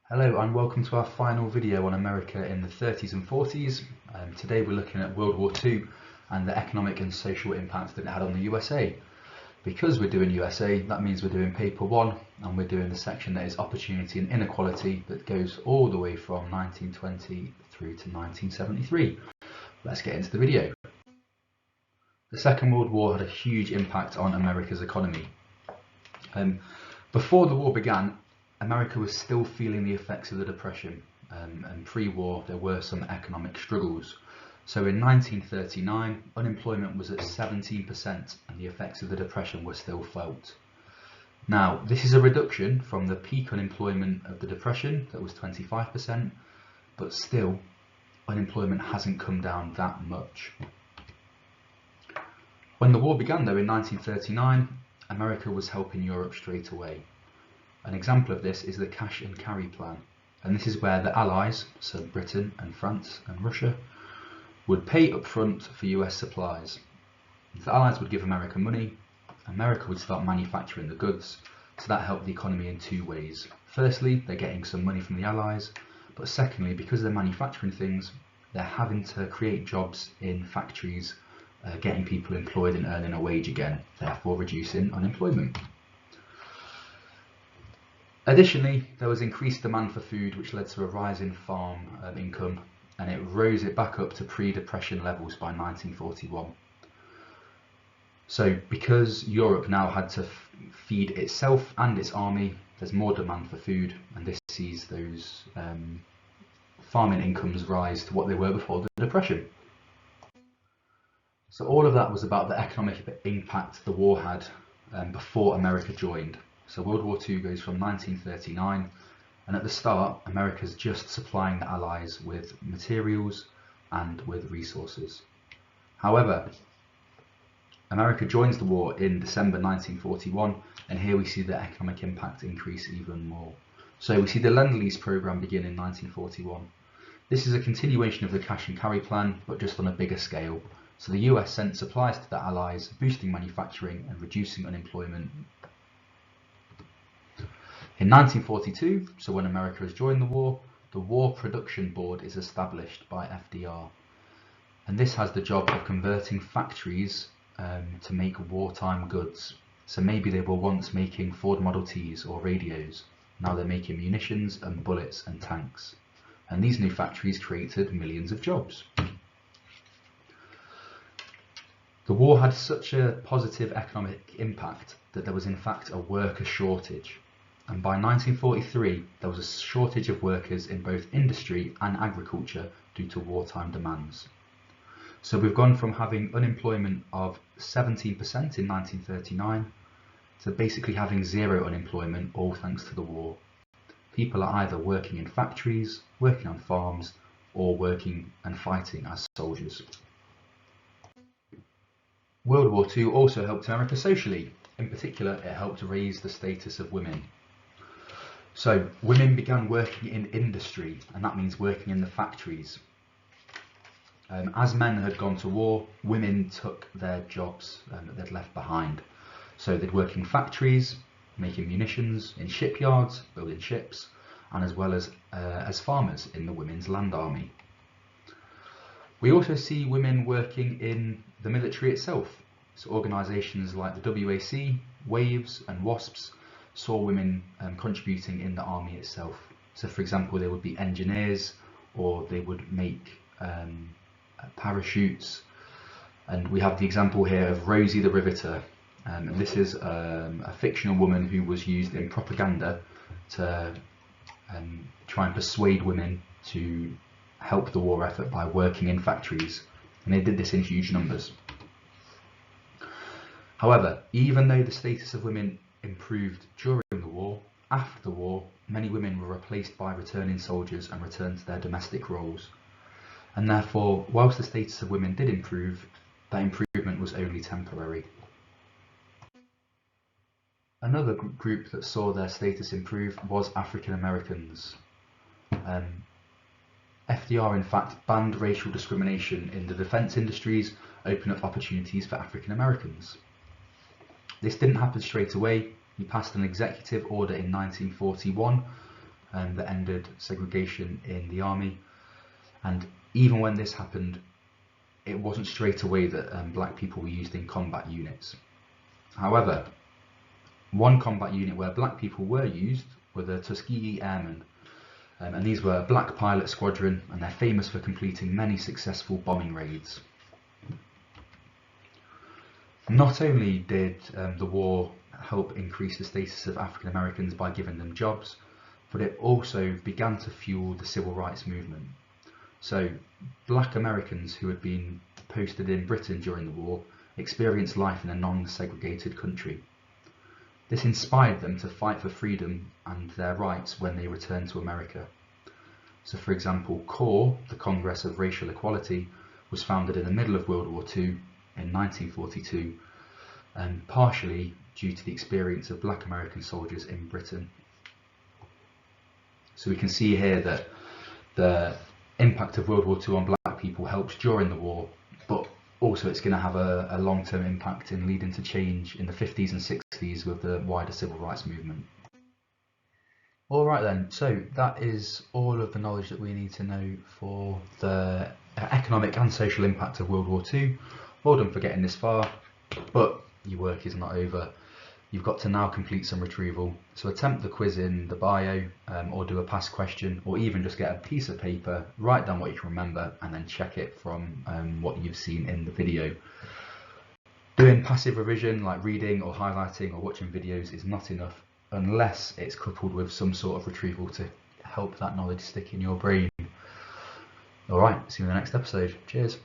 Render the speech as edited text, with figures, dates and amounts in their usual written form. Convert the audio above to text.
Hello and welcome to our final video on America in the 30s and 40s. Today we're looking at World War II and the economic and social impact that it had on the USA. Because we're doing USA, that means we're doing paper 1 and we're doing the section that is opportunity and inequality that goes all the way from 1920 through to 1973. Let's get into the video. The Second World War had a huge impact on America's economy. Before the war began, America was still feeling the effects of the Depression, and pre-war there were some economic struggles. So in 1939, unemployment was at 17% and the effects of the Depression were still felt. Now, this is a reduction from the peak unemployment of the Depression, that was 25%, but still, unemployment hasn't come down that much. When the war began though in 1939, America was helping Europe straight away. An example of this is the cash and carry plan, and this is where the Allies, so Britain and France and Russia, would pay up front for US supplies. The Allies would give America money, America would start manufacturing the goods, so that helped the economy in two ways. Firstly, they're getting some money from the Allies, but secondly, because they're manufacturing things, they're having to create jobs in factories, getting people employed and earning a wage again, therefore reducing unemployment. Additionally, there was increased demand for food, which led to a rise in farm income, and it rose it back up to pre-depression levels by 1941. So because Europe now had to feed itself and its army, there's more demand for food, and this sees those farming incomes rise to what they were before the Depression. So all of that was about the economic impact the war had before America joined. So World War II goes from 1939, and at the start America's just supplying the Allies with materials and with resources. However, America joins the war in December 1941, and here we see the economic impact increase even more. So we see the Lend-Lease program begin in 1941. This is a continuation of the cash and carry plan, but just on a bigger scale. So the US sent supplies to the Allies, boosting manufacturing and reducing unemployment. In 1942, so when America has joined the War Production Board is established by FDR. And this has the job of converting factories to make wartime goods. So maybe they were once making Ford Model Ts or radios. Now they're making munitions and bullets and tanks. And these new factories created millions of jobs. The war had such a positive economic impact that there was in fact a worker shortage. And by 1943, there was a shortage of workers in both industry and agriculture due to wartime demands. So we've gone from having unemployment of 17% in 1939 to basically having zero unemployment, all thanks to the war. People are either working in factories, working on farms, or working and fighting as soldiers. World War II also helped America socially. In particular, it helped raise the status of women. So women began working in industry, and that means working in the factories. As men had gone to war, women took their jobs that they'd left behind. So they'd work in factories, making munitions, in shipyards, building ships, and as well as farmers in the Women's Land Army. We also see women working in the military itself. So organisations like the WW2, Waves and Wasps saw women contributing in the army itself. So for example, they would be engineers, or they would make parachutes. And we have the example here of Rosie the Riveter. And this is a fictional woman who was used in propaganda to try and persuade women to help the war effort by working in factories, and they did this in huge numbers. However, even though the status of women improved during the war, after the war, many women were replaced by returning soldiers and returned to their domestic roles. And therefore, whilst the status of women did improve, that improvement was only temporary. Another group that saw their status improve was African Americans. FDR in fact banned racial discrimination in the defence industries, opening up opportunities for African Americans. This didn't happen straight away. He passed an executive order in 1941 that ended segregation in the army. And even when this happened, it wasn't straight away that black people were used in combat units. However, one combat unit where black people were used were the Tuskegee Airmen. And these were a black pilot squadron, and they're famous for completing many successful bombing raids. Not only did the war help increase the status of African Americans by giving them jobs, but it also began to fuel the civil rights movement. So black Americans who had been posted in Britain during the war experienced life in a non-segregated country. This inspired them to fight for freedom and their rights when they returned to America. So for example, CORE, the Congress of Racial Equality, was founded in the middle of World War II in 1942, partially due to the experience of black American soldiers in Britain. So we can see here that the impact of World War II on black people helps during the war, but also it's going to have a long-term impact in leading to change in the 50s and 60s with the wider civil rights movement. Alright then, so that is all of the knowledge that we need to know for the economic and social impact of World War II. Well done for getting this far, but your work is not over. You've got to now complete some retrieval. So attempt the quiz in the bio, or do a past question, or even just get a piece of paper, write down what you can remember, and then check it from what you've seen in the video. Doing passive revision like reading or highlighting or watching videos is not enough unless it's coupled with some sort of retrieval to help that knowledge stick in your brain. Alright, see you in the next episode. Cheers.